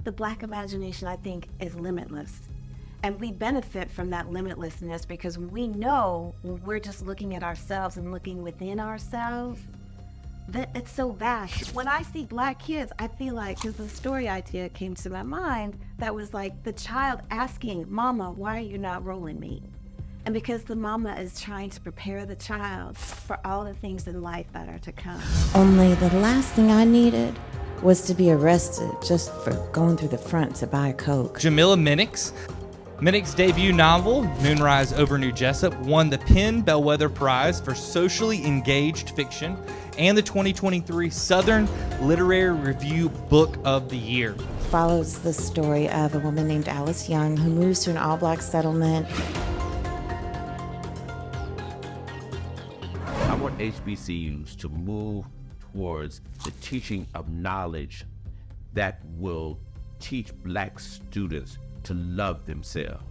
the Black imagination, I think, is limitless. And we benefit from that limitlessness because we know when we're just looking at ourselves and looking within ourselves, that it's so vast. When I see Black kids, I feel like, because the story idea came to my mind, that was like the child asking, Mama, why are you not rolling me? And because the mama is trying to prepare the child for all the things in life that are to come. Only the last thing I needed was to be arrested just for going through the front to buy a Coke. Jamila Minnicks. Minnicks' debut novel, Moonrise Over New Jesup, won the PEN Bellwether Prize for Socially Engaged Fiction and the 2023 Southern Literary Review Book of the Year. Follows the story of a woman named Alice Young who moves to an all-Black settlement. I want HBCUs to move towards the teaching of knowledge that will teach Black students to love themselves,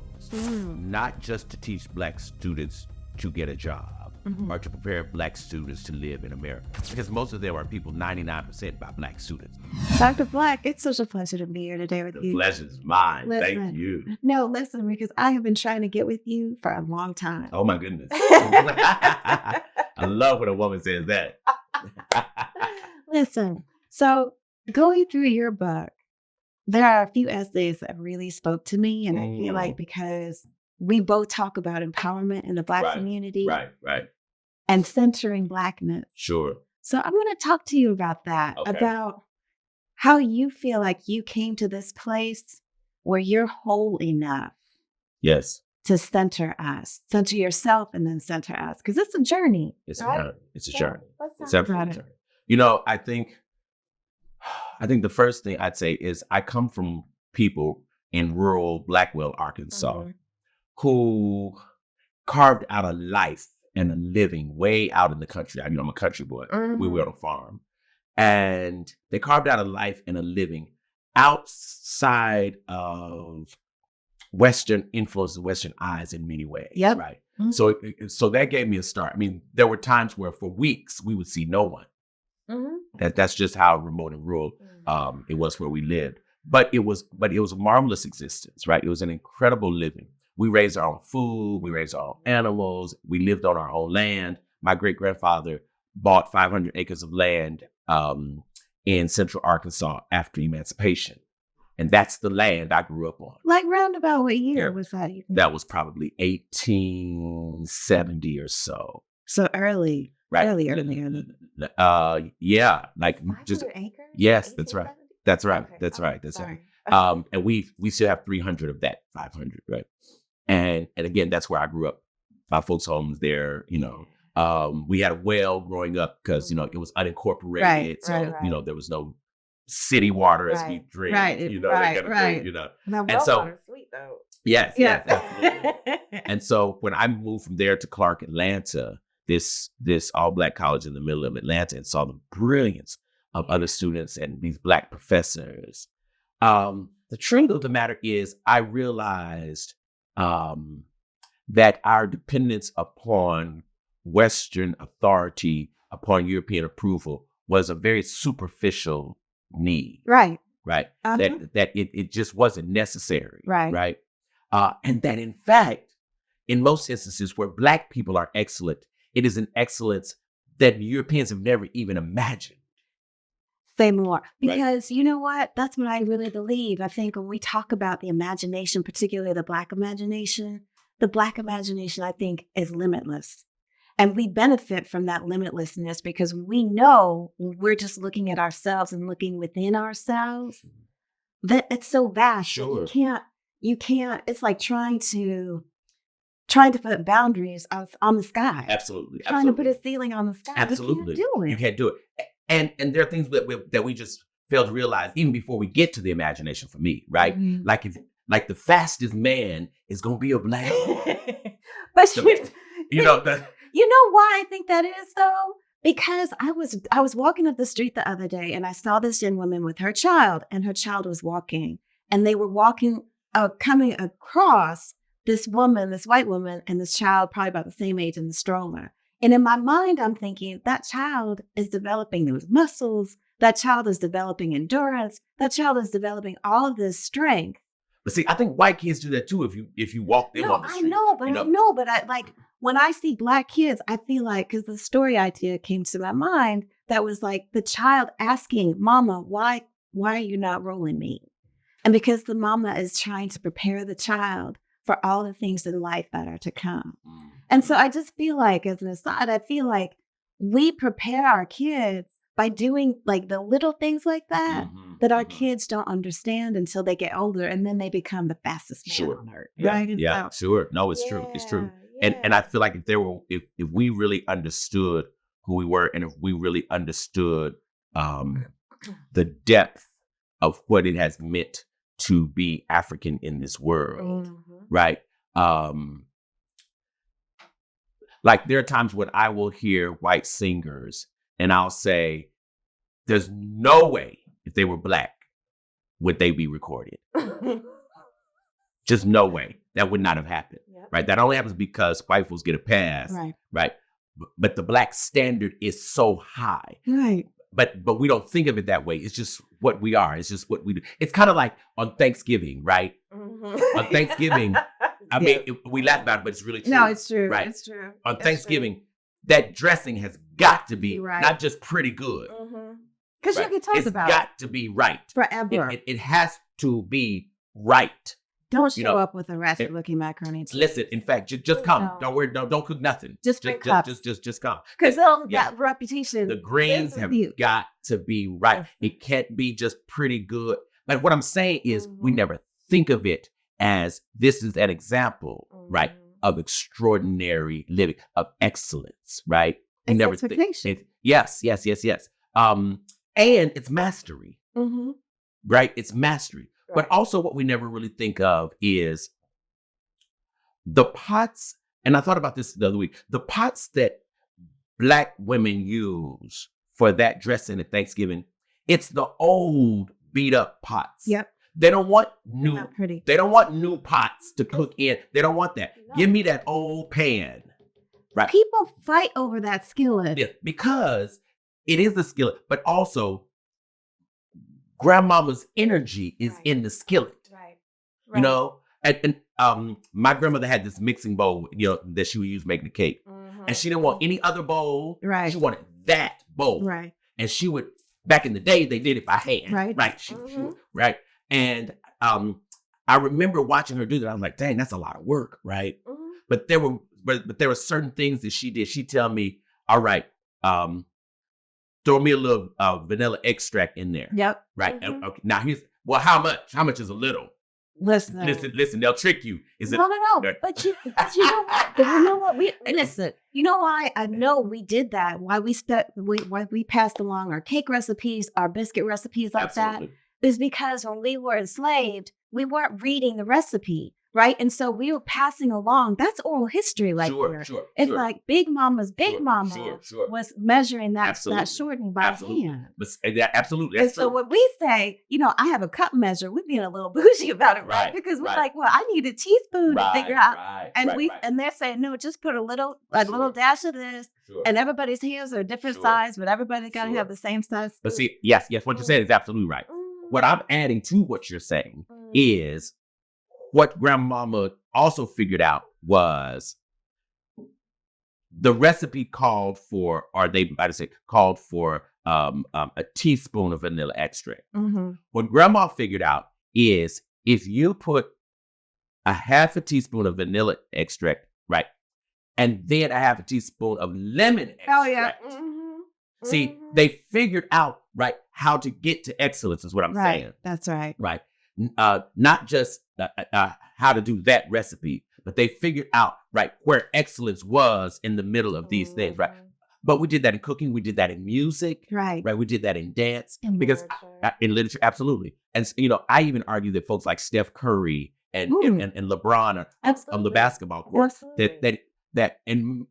not just to teach Black students to get a job or to prepare Black students to live in America, because most of them are people 99% by Black students. Dr. Black, it's such a pleasure to be here today with The you. pleasure's mine. Listen. Thank you. No, listen, because I have been trying to get with you for a long time. Oh my goodness. I love when a woman says that. Listen, so going through your book, there are a few essays that really spoke to me, and I feel like because we both talk about empowerment in the Black community Right. and centering Blackness. Sure. So I'm going to talk to you about that, about how you feel like you came to this place where you're whole enough Yes. to center us, center yourself, and then center us, because it's a journey. It's a right? journey. It's a So journey. let's It's talk definitely about a it. journey. You know, I think the first thing I'd say is I come from people in rural Blackwell, Arkansas, who carved out a life and a living way out in the country. I mean, I'm a country boy. We were on a farm. And they carved out a life and a living outside of Western influences, Western eyes in many ways. Yep. Right. So that gave me a start. I mean, there were times where for weeks we would see no one. That's just how remote and rural it was where we lived. But it was a marvelous existence, right? It was an incredible living. We raised our own food, we raised our own animals, we lived on our own land. My great-grandfather bought 500 acres of land in central Arkansas after emancipation. And that's the land I grew up on. Like roundabout what year was that? That was probably 1870 or so. So early. Right. Early. Yeah, like just 500 acres? yes, that's right. 1870? That's right. Okay. That's Oh, right. That's sorry. right. And we still have 300 of that 500, right? And again, that's where I grew up. My folks' homes there, you know. We had a well growing up because it was unincorporated, Right, so right. there was no city water as we drink, Right, that right, kind of right. thing, Now, And so- water's sweet though. Yes, Yeah. yes, absolutely. And so when I moved from there to Clark, Atlanta, this all-Black college in the middle of Atlanta, and saw the brilliance of other students and these Black professors, the truth of the matter is I realized that our dependence upon Western authority, upon European approval, was a very superficial need. Right. Right. Uh-huh. That it just wasn't necessary. Right. Right. And that in fact, in most instances where Black people are excellent, it is an excellence that Europeans have never even imagined. Say more. Because you know what? That's what I really believe. I think when we talk about the imagination, particularly the Black imagination, I think, is limitless. And we benefit from that limitlessness because we know when we're just looking at ourselves and looking within ourselves, that it's so vast. that Sure. You can't, it's like trying to put boundaries on the sky. Absolutely. Trying to put a ceiling on the sky. Absolutely. You can't do it. You can't do it. And there are things that we just fail to realize even before we get to the imagination for me, right? Mhm. Like the fastest man is going to be a Black man. But You know, the, you know why I think that is though? Because I was walking up the street the other day and I saw this young woman with her child, and her child was walking, and they were walking, coming across this white woman, and this child probably about the same age in the stroller. And in my mind, I'm thinking that child is developing those muscles. that child is developing endurance. That child is developing all of this strength. But see, I think white kids do that too. If you walk them on the street, but I like when I see Black kids, I feel like, because the story idea came to my mind, that was like the child asking, "Mama, why are you not rolling me?" And because the mama is trying to prepare the child for all the things in life that are to come. And so I just feel like, as an aside, I feel like we prepare our kids by doing like the little things like that that our kids don't understand until they get older, and then they become the fastest man on earth. Yeah. Right? Yeah, sure. No, it's true. It's true. And I feel like if we really understood who we were, and if we really understood the depth of what it has meant to be African in this world, right? Like there are times when I will hear white singers and I'll say, there's no way if they were Black would they be recorded. Just no way. That would not have happened, right? That only happens because white folks get a pass, right? But the Black standard is so high. Right. But we don't think of it that way. It's just what we are. It's just what we do. It's kind of like on Thanksgiving, right? On Thanksgiving, I mean, we laugh about it, but it's really true. No, it's true. Right? It's true. On Thanksgiving, that dressing has got to be not just pretty good. Because you can talk about it. It's got to be right. Forever. It has to be right. Don't show up with a ratchet looking macaroni. Listen, in fact, just come. No. Don't worry. Don't cook nothing. Just come. Because they'll that reputation. The greens have got to be right. It can't be just pretty good. But what I'm saying is, we never think of it as this is an example, right, of extraordinary living, of excellence, right? It's never expectation. Yes. And it's mastery, right? It's mastery. But also what we never really think of is the pots, and I thought about this the other week, the pots that Black women use for that dressing at Thanksgiving, it's the old beat up pots. Yep. They don't want new, not pretty. They don't want new pots to cook in. They don't want that. No. Give me that old pan. Right. People fight over that skillet. Yeah, because it is the skillet, but also grandmama's energy is in the skillet. Right. You know, and my grandmother had this mixing bowl, that she would use making the cake. And she didn't want any other bowl. Right. She wanted that bowl. Right. And she would, back in the day, they did it by hand. Right. Right. She would, right. And I remember watching her do that. I was like, dang, that's a lot of work. Right. But there were certain things that she did. She'd tell me, all right, throw me a little vanilla extract in there. Yep. Right. Okay. Now how much? How much is a little? Listen. They'll trick you. Is it? No. But you know what? But you know what? Listen. You know why I know we did that? Why we passed along our cake recipes, our biscuit recipes like that, is because when we were enslaved, we weren't reading the recipe. Right. And so we were passing along. That's oral history right there. It's like Big Mama's Big Mama was measuring that shortening by hand. Absolutely. And so when we say, I have a cup measure, we're being a little bougie about it, right? Because we're like, well, I need a teaspoon to figure out. And they're saying, no, just put a little dash of this. And everybody's hands are different size, but everybody got to have the same size. But see, yes, what you're saying is absolutely right. What I'm adding to what you're saying is, what grandmama also figured out was the recipe called for a teaspoon of vanilla extract. What grandma figured out is if you put a half a teaspoon of vanilla extract, right, and then a half a teaspoon of lemon extract. Oh, yeah. See, they figured out, right, how to get to excellence is what I'm saying. That's right. Right. Not just how to do that recipe, but they figured out, right, where excellence was in the middle of these things, right? But we did that in cooking. We did that in music. Right. We did that in dance. In literature, absolutely. And, I even argue that folks like Steph Curry and LeBron on the basketball court, that I'm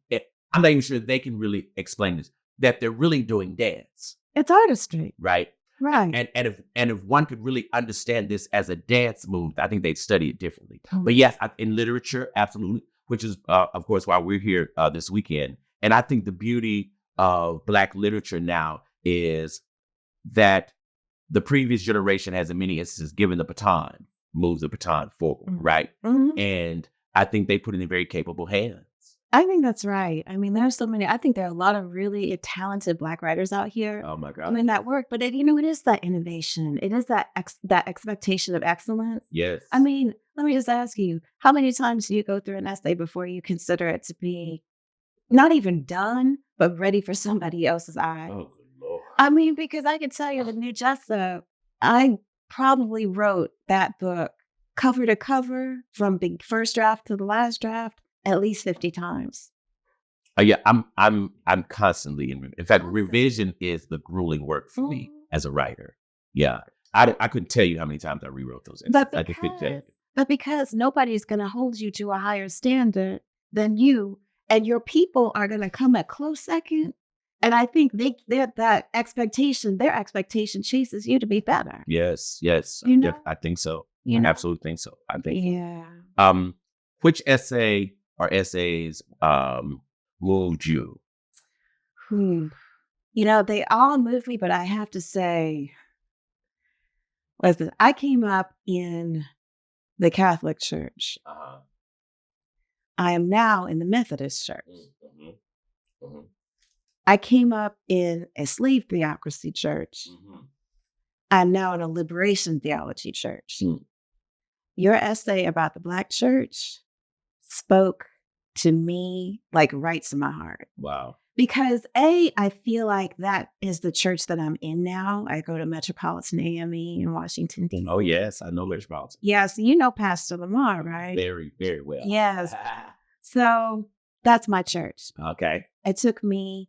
not even sure they can really explain this, that they're really doing dance. It's artistry. Right. Right. And if one could really understand this as a dance move, I think they'd study it differently. But yes, in literature, absolutely, which is, of course, why we're here this weekend. And I think the beauty of Black literature now is that the previous generation has in many instances given the baton, moves the baton forward, right? Mm-hmm. And I think they put it in very capable hands. I think that's right. I mean, there's so many. I think there are a lot of really talented Black writers out here. Oh my God. I mean, that work, but it is that innovation. It is that that expectation of excellence. Yes. I mean, let me just ask you, how many times do you go through an essay before you consider it to be not even done, but ready for somebody else's eye? Oh, good Lord. I mean, because I can tell you the New Jesup, I probably wrote that book cover to cover from the first draft to the last draft at least 50 times. Yeah, I'm constantly in fact, revision is the grueling work for me as a writer. Yeah. I couldn't tell you how many times I rewrote those essays. But because nobody's going to hold you to a higher standard than you, and your people are going to come a close second. And I think their expectation chases you to be better. Yes. I think so. I absolutely think so. I think. Yeah. Which essay or essays moved you? They all moved me, but I have to say, listen, I came up in the Catholic Church. I am now in the Methodist Church. I came up in a slave theocracy church. I'm now in a liberation theology church. Your essay about the Black church spoke to me like right to my heart. Wow. Because I feel like that is the church that I'm in now. I go to Metropolitan AME in Washington, D.C. Oh, yes. I know Metropolitan. Yeah, so you know Pastor Lamar, right? Very, very well. Yes. So that's my church. Okay. It took me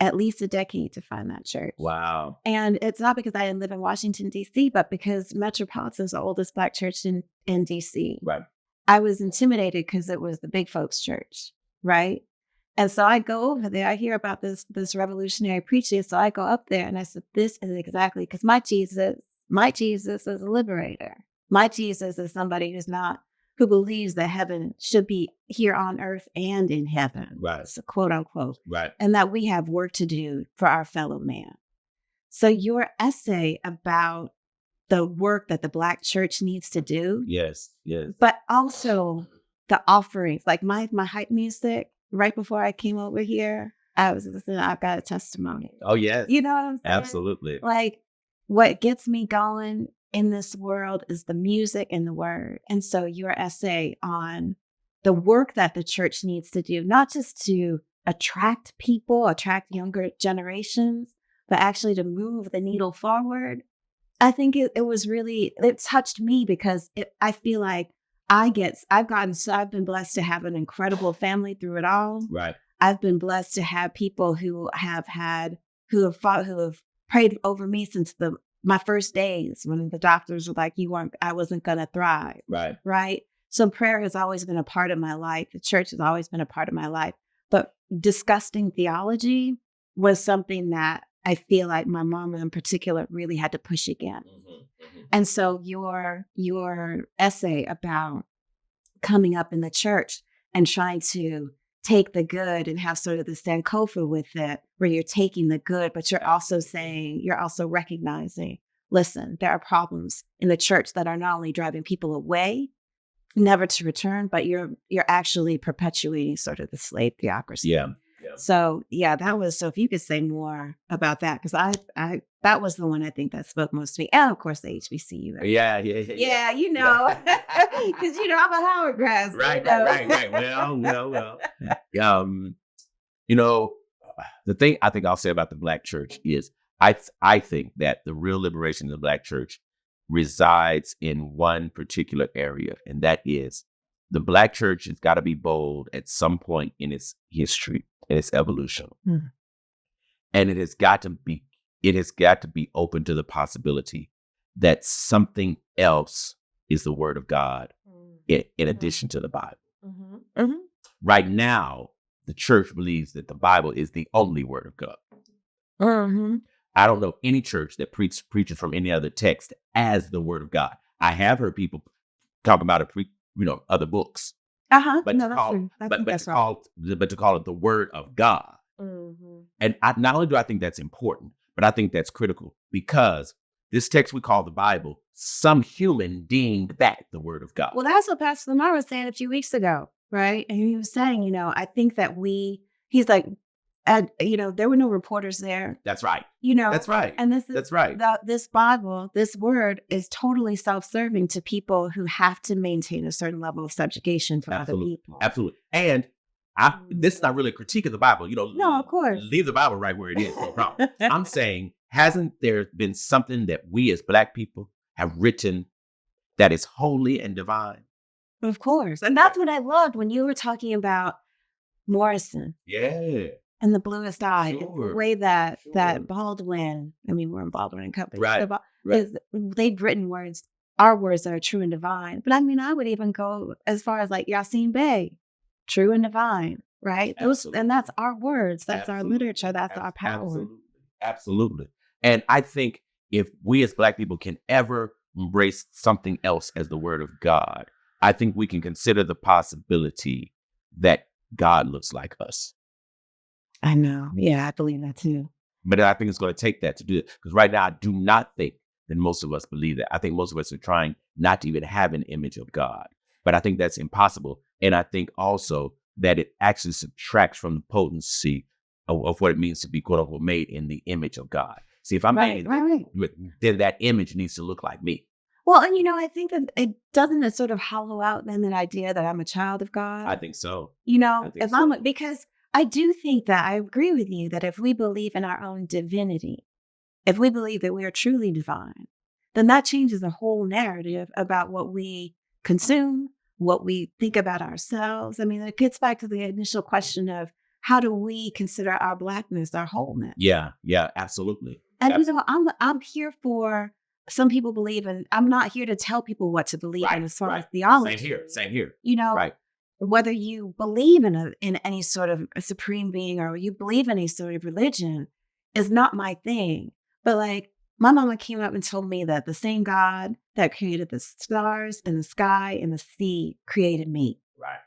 at least a decade to find that church. Wow. And it's not because I didn't live in Washington, D.C., but because Metropolitan is the oldest Black church in D.C. Right. I was intimidated because it was the big folks' church, right? And so I go over there, I hear about this revolutionary preaching. So I go up there and I said, this is exactly, because my Jesus is a liberator. My Jesus is somebody who believes that heaven should be here on earth and in heaven. Right. So quote unquote. Right. And that we have work to do for our fellow man. So your essay about the work that the Black church needs to do. Yes. But also the offerings, like my hype music, right before I came over here, I was listening, I've got a testimony. Oh, yes. You know what I'm saying? Absolutely. Like, what gets me going in this world is the music and the word. And so your essay on the work that the church needs to do, not just to attract younger generations, but actually to move the needle forward. I think it touched me because I feel like I've been blessed to have an incredible family through it all. Right. I've been blessed to have people who have prayed over me since my first days when the doctors were like, I wasn't going to thrive. Right. Right. So prayer has always been a part of my life. The church has always been a part of my life. But discussing theology was something that I feel like my mom in particular really had to push against. And so your essay about coming up in the church and trying to take the good and have sort of the Sankofa with it, where you're taking the good, but you're also recognizing, listen, there are problems in the church that are not only driving people away, never to return, but you're actually perpetuating sort of the slave theocracy. Yeah. So so if you could say more about that, because I that was the one I think that spoke most to me, and of course the HBCU. Yeah. Because I'm a Howard grad. Right. Well. The thing I think I'll say about the Black church is I think that the real liberation of the Black church resides in one particular area, and that is the Black church has got to be bold at some point in its history, in its evolution. Mm-hmm. And it has got to be open to the possibility that something else is the word of God in addition to the Bible. Mm-hmm. Mm-hmm. Right now, the church believes that the Bible is the only word of God. Mm-hmm. I don't know any church that preaches from any other text as the word of God. I have heard people talk about it, other books. But no, that's true. To call it the word of God. Mm-hmm. And not only do I think that's important, But I think that's critical because this text we call the Bible, some human deemed that the word of God. Well, that's what Pastor Lamar was saying a few weeks ago, right? And he was saying, I think that he's like, there were no reporters there. That's right. That's right. And that's right. This Bible, this word is totally self-serving to people who have to maintain a certain level of subjugation for other people. Absolutely. And this is not really a critique of the Bible. No, of course. Leave the Bible right where it is. No problem. I'm saying, hasn't there been something that we as Black people have written that is holy and divine? Of course. And that's what I loved when you were talking about Morrison. Yeah. And the bluest eye. Sure. The way that Baldwin, we're in Baldwin Co. Right. They've written words, our words are true and divine. But I would even go as far as like Yasin Bey, true and divine, right? And that's our words. That's our literature. That's our power. Absolutely. And I think if we as Black people can ever embrace something else as the word of God, I think we can consider the possibility that God looks like us. I know. Yeah, I believe that too. But I think it's going to take that to do it. Because right now, I do not think that most of us believe that. I think most of us are trying not to even have an image of God. But I think that's impossible. And I think also that it actually subtracts from the potency of what it means to be, quote unquote, made in the image of God. See, if I'm made, then that image needs to look like me. Well, and I think that it doesn't sort of hollow out then that idea that I'm a child of God. I think so. Because I do think that I agree with you that if we believe in our own divinity, if we believe that we are truly divine, then that changes the whole narrative about what we consume, what we think about ourselves. It gets back to the initial question of how do we consider our Blackness, our wholeness? Yeah, absolutely. And I'm here for. Some people believe in. I'm not here to tell people what to believe in as far as theology. Same here. Right. Whether you believe in any sort of a supreme being or you believe in any sort of religion is not my thing. But like my mama came up and told me that the same God that created the stars and the sky and the sea created me.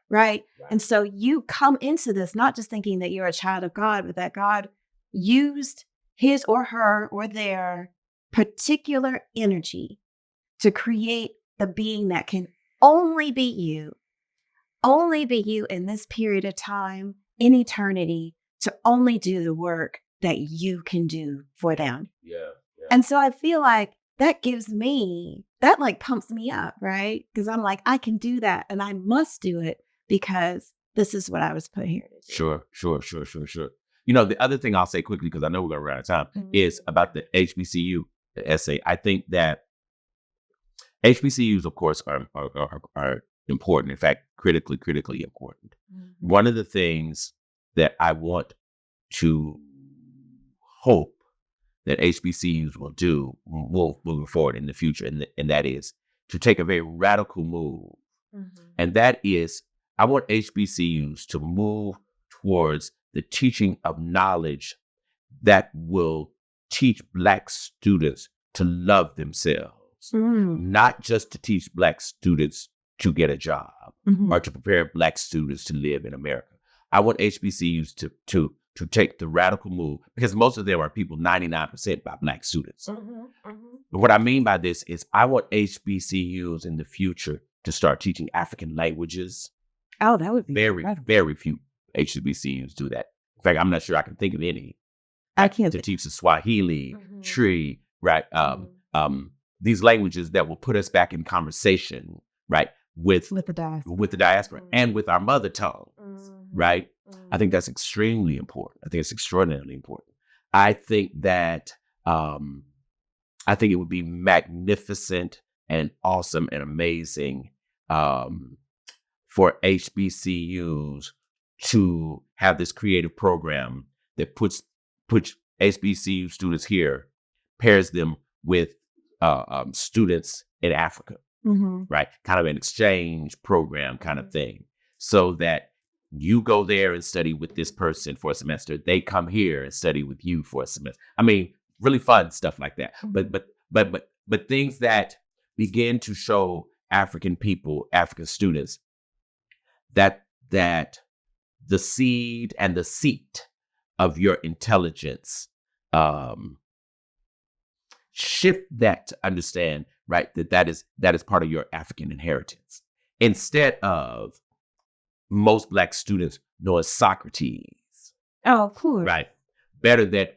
Right. And so you come into this not just thinking that you're a child of God, but that God used his or her or their particular energy to create the being that can only be you in this period of time, in eternity, to only do the work that you can do for them. Yeah. And so I feel like that like pumps me up, right? Because I'm like, I can do that and I must do it because this is what I was put here to do. Sure. The other thing I'll say quickly, because I know we're going to run out of time, is about the HBCU essay. I think that HBCUs, of course, are important. In fact, critically important. Mm-hmm. One of the things that I want to hope that HBCUs will do moving forward in the future, and that is to take a very radical move. Mm-hmm. And that is, I want HBCUs to move towards the teaching of knowledge that will teach Black students to love themselves, not just to teach Black students to get a job or to prepare Black students to live in America. I want HBCUs to take the radical move, because most of them are people 99% by Black students. But what I mean by this is I want HBCUs in the future to start teaching African languages. Oh, that would be very few HBCUs do that. In fact, I'm not sure I can think of any. I can't to teach the Swahili, Tree, right? These languages that will put us back in conversation, right, with the diaspora and with our mother tongue, right? I think that's extremely important. I think it's extraordinarily important. I think that it would be magnificent and awesome and amazing for HBCUs to have this creative program that puts HBCU students here, pairs them with students in Africa, right? Kind of an exchange program kind of thing, so that you go there and study with this person for a semester. They come here and study with you for a semester. Really fun stuff like that. But things that begin to show African people, African students, that the seed and the seat of your intelligence shift that to understand, right, that is part of your African inheritance. Instead of most Black students knowing Socrates, Oh, of course. right, better than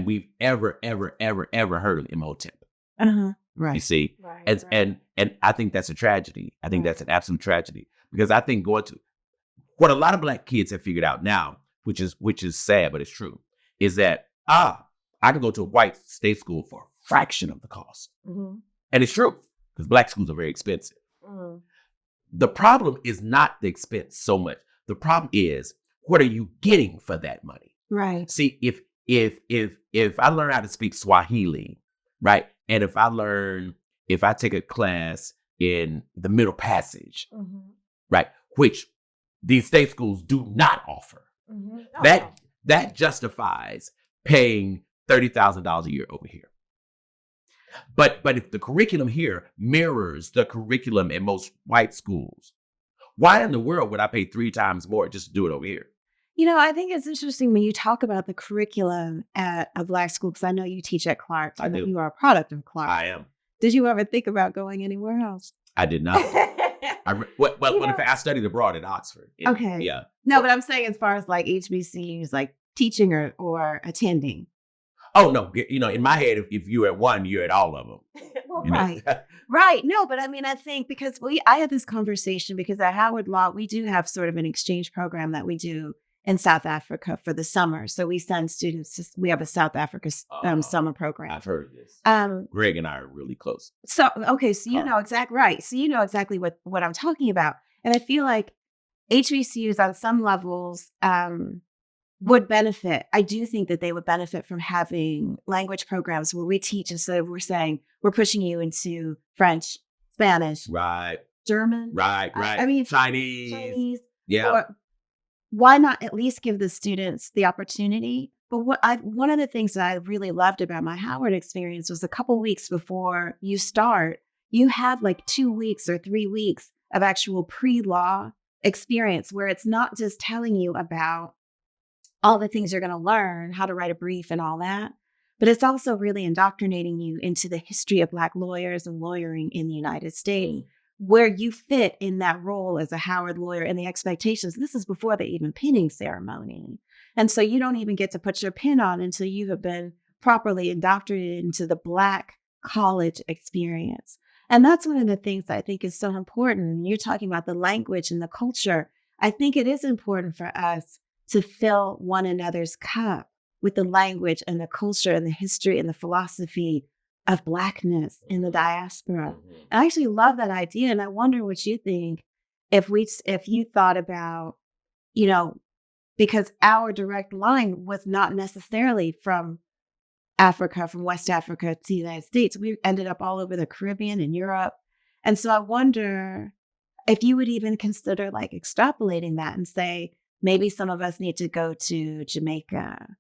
we've ever heard of Imhotep. Right. You see, Right, and I think that's a tragedy. I think that's an absolute tragedy, because I think going to what a lot of Black kids have figured out now, which is sad, but it's true, is that I can go to a white state school for a fraction of the cost, and it's true, because Black schools are very expensive. The problem is not the expense so much. The problem is, what are you getting for that money? Right. See, if I learn how to speak Swahili, right, and if I take a class in the Middle Passage, right, which these state schools do not offer, that justifies paying $30,000 a year over here. But if the curriculum here mirrors the curriculum in most white schools, why in the world would I pay 3 times more just to do it over here? I think it's interesting when you talk about the curriculum at a Black school, because I know you teach at Clark. I do. You are a product of Clark. I am. Did you ever think about going anywhere else? I did not. I studied abroad at Oxford. Okay. Yeah. No, but I'm saying as far as like HBCUs, like teaching or attending. Oh, no. In my head, if you're at one, you're at all of them. Well, right. Right. No, but I mean, I think because I had this conversation because at Howard Law, we do have sort of an exchange program that we do in South Africa for the summer. So we send students, we have a South Africa summer program. I've heard of this. Greg and I are really close. So, okay. So you know exactly right. So you know exactly what I'm talking about. And I feel like HBCUs on some levels would benefit. I do think that they would benefit from having language programs where we teach instead of we're saying we're pushing you into French, Spanish, right, German, right. I mean, Chinese. Yeah. Or why not at least give the students the opportunity? But one of the things that I really loved about my Howard experience was a couple weeks before you start, you have like 2 weeks or 3 weeks of actual pre-law experience where it's not just telling you about all the things you're going to learn, how to write a brief and all that, but it's also really indoctrinating you into the history of Black lawyers and lawyering in the United States, where you fit in that role as a Howard lawyer and the expectations. This is before the even pinning ceremony. And so you don't even get to put your pin on until you have been properly indoctrinated into the Black college experience. And that's one of the things that I think is so important. You're talking about the language and the culture. I think it is important for us to fill one another's cup with the language and the culture and the history and the philosophy of Blackness in the diaspora. I actually love that idea. And I wonder what you think if you thought about, because our direct line was not necessarily from Africa, from West Africa to the United States. We ended up all over the Caribbean and Europe. And so I wonder if you would even consider like extrapolating that and say, maybe some of us need to go to Jamaica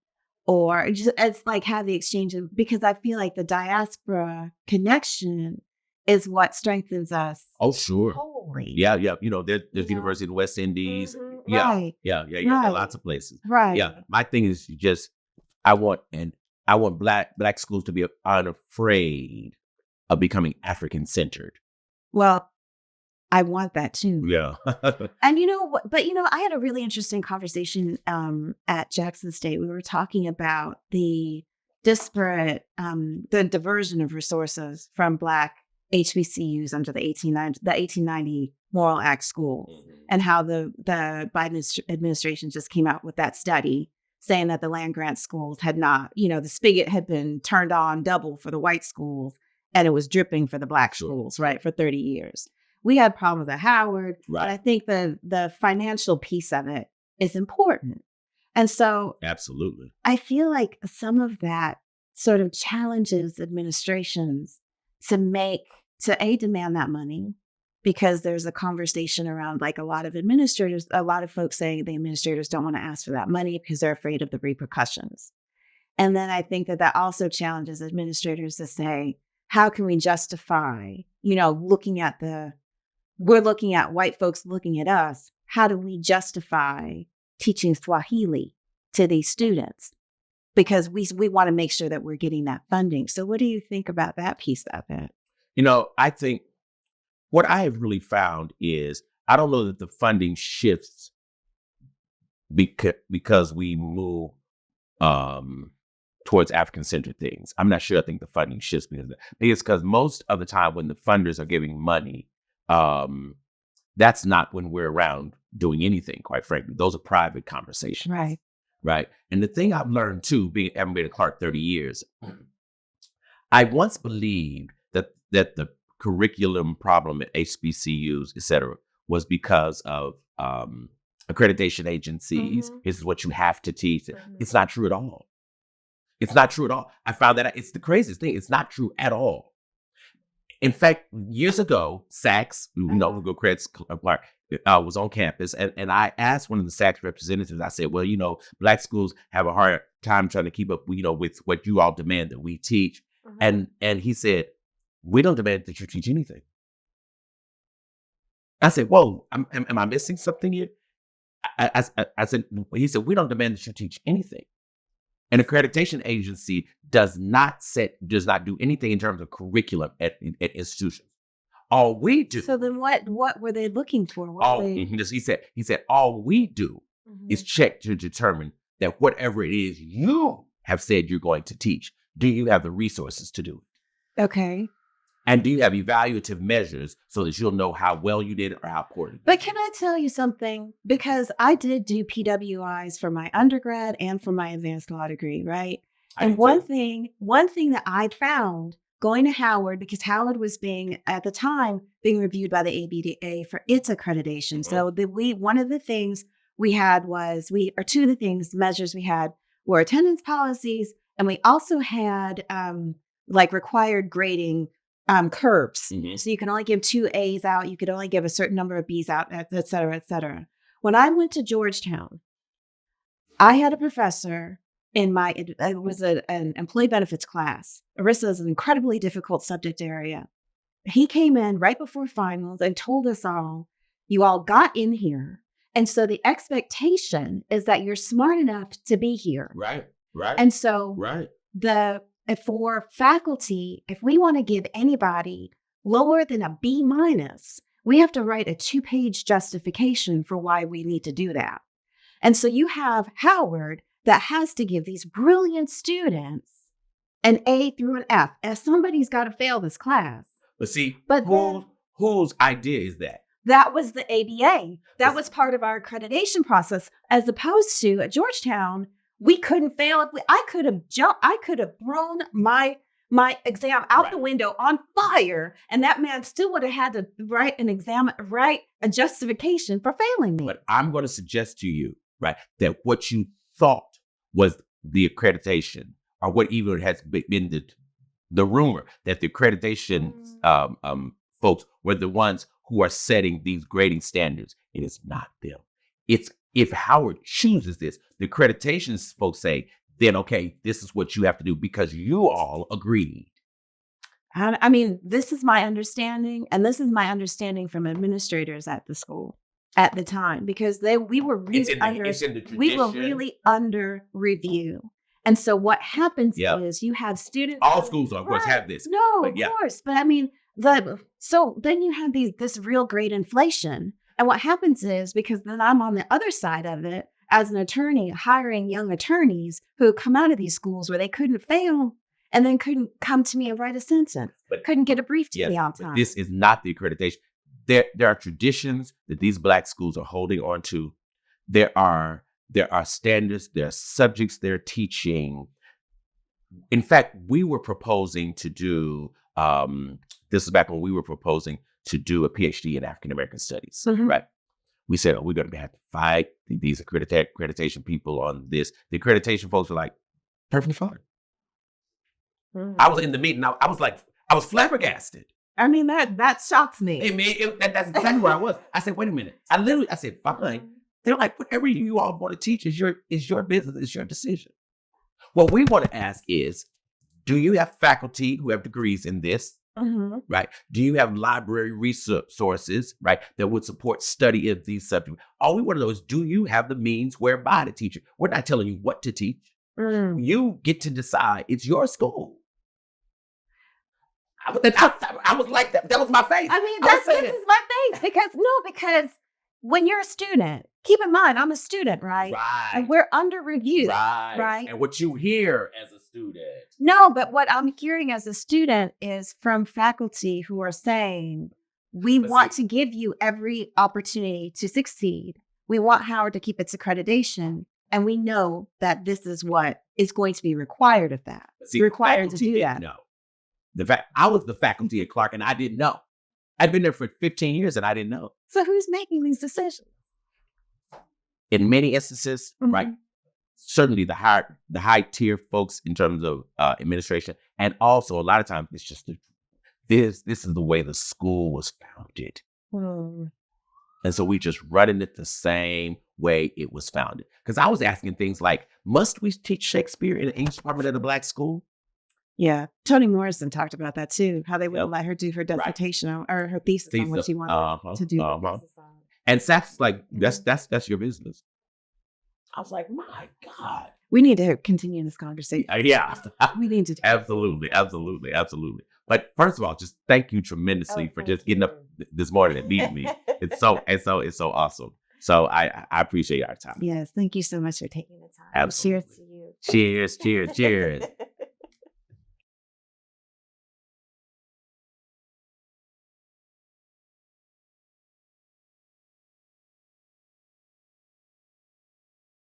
or just as like have the exchange because I feel like the diaspora connection is what strengthens us. Oh, sure. Wholly. Yeah. There's University in the West Indies. Right. Yeah. Right. Lots of places. Right. Yeah. My thing is just, I want Black schools to be unafraid of becoming African centered. Well, I want that too. Yeah. And I had a really interesting conversation at Jackson State. We were talking about the disparate, the diversion of resources from Black HBCUs under the 1890 Moral Act schools, and how the Biden administration just came out with that study saying that the land grant schools had not, the spigot had been turned on double for the white schools, and it was dripping for the Black schools, right, for 30 years. We had problems at Howard, right. But I think the financial piece of it is important. And so absolutely, I feel like some of that sort of challenges administrations to demand that money, because there's a conversation around like a lot of folks saying the administrators don't want to ask for that money because they're afraid of the repercussions. And then I think that also challenges administrators to say, how can we justify, we're looking at white folks looking at us. How do we justify teaching Swahili to these students? because we want to make sure that we're getting that funding. So what do you think about that piece of it? I think what I have really found is I don't know that the funding shifts because we move towards African-centered things. I'm not sure. I think the funding shifts because most of the time when the funders are giving money, that's not when we're around doing anything, quite frankly. Those are private conversations. Right. And the thing I've learned too, having been at Clark 30 years, I once believed that the curriculum problem at HBCUs, et cetera, was because of accreditation agencies. This is what you have to teach. It's not true at all. It's not true at all. I found that it's the craziest thing. It's not true at all. In fact, years ago, Sachs, we'll go credit Clark, was on campus. And I asked one of the Sachs representatives, I said, well, Black schools have a hard time trying to keep up, with what you all demand that we teach. And he said, we don't demand that you teach anything. I said, whoa, am I missing something here? I said, he said, we don't demand that you teach anything. An accreditation agency does not do anything in terms of curriculum at institutions. All we do. So then what were they looking for? He said, all we do is check to determine that whatever it is you have said you're going to teach, do you have the resources to do it? Okay. And do you have evaluative measures so that you'll know how well you did or how poorly you did? But can I tell you something? Because I did do PWIs for my undergrad and for my advanced law degree, right? And one thing that I found going to Howard, because Howard was at the time being reviewed by the ABDA for its accreditation. So one of the things we had measures we had were attendance policies, and we also had required grading curbs. So you can only give 2 A's out. You could only give a certain number of B's out, et cetera, et cetera. When I went to Georgetown, I had a professor it was an employee benefits class. ERISA is an incredibly difficult subject area. He came in right before finals and told us all, you all got in here. And so the expectation is that you're smart enough to be here. Right. And so for faculty, if we want to give anybody lower than a B-, we have to write a 2-page justification for why we need to do that. And so you have Howard that has to give these brilliant students an A through an F, as somebody's got to fail this class. But see, whose idea is that? That was the ABA. That was part of our accreditation process, as opposed to at Georgetown, we couldn't fail. I could have thrown my exam out the window on fire, and that man still would have had to write a justification for failing me. But I'm going to suggest to you, right, that what you thought was the accreditation, or what even has been the rumor that the accreditation folks were the ones who are setting these grading standards. It is not them. It's if Howard chooses this, the accreditation folks say, then, okay, this is what you have to do because you all agreed. I mean, this is my understanding, and this is my understanding from administrators at the school at the time, because we were really under review. And so what happens is you have students. All schools, of course, have this. No, of course. But I mean, so then you have this real great inflation. And what happens is, because then I'm on the other side of it as an attorney, hiring young attorneys who come out of these schools where they couldn't fail and then couldn't come to me and write a sentence, but couldn't get a brief to me on time. This is not the accreditation. There are traditions that these Black schools are holding on to. There are standards, there are subjects they're teaching. In fact, we were proposing to do, this is back when we were proposing to do a PhD in African American studies, right? We said, we're going to have to fight these accreditation people on this. The accreditation folks were like, perfectly fine. I was in the meeting. I was flabbergasted. I mean, that shocks me. That's exactly where I was. I said, wait a minute. I said, fine. They're like, whatever you all want to teach is your business. It's your decision. What we want to ask is, do you have faculty who have degrees in this? Right? Do you have library resources, right, that would support study of these subjects? All we want to know is, do you have the means whereby to teach it? We're not telling you what to teach. You get to decide. It's your school. I was like that. That was my face. I mean, this is my face because when you're a student, keep in mind, I'm a student, right? Right. And we're under review, Right. right? And what you hear as a student. No, but what I'm hearing as a student is from faculty who are saying, we want to give you every opportunity to succeed. We want Howard to keep its accreditation. And we know that this is what is going to be required of that. See, required to do that. No. I was the faculty at Clark and I didn't know. I'd been there for 15 years and I didn't know. So who's making these decisions? In many instances, right? Certainly the high tier folks in terms of administration. And also a lot of times it's just this is the way the school was founded. And so we just running it the same way it was founded. Because I was asking things like, must we teach Shakespeare in the English department at a Black school? Yeah. Toni Morrison talked about that too, how they wouldn't let her do her dissertation or her thesis on what she wanted to do. And Saks like, that's your business. I was like, my God. We need to continue this conversation. Yeah. We need to. Absolutely. But first of all, just thank you tremendously for just getting up this morning and meeting me. It's so awesome. So I appreciate our time. Yes. Thank you so much for taking the time. Absolutely. Cheers to you. Cheers.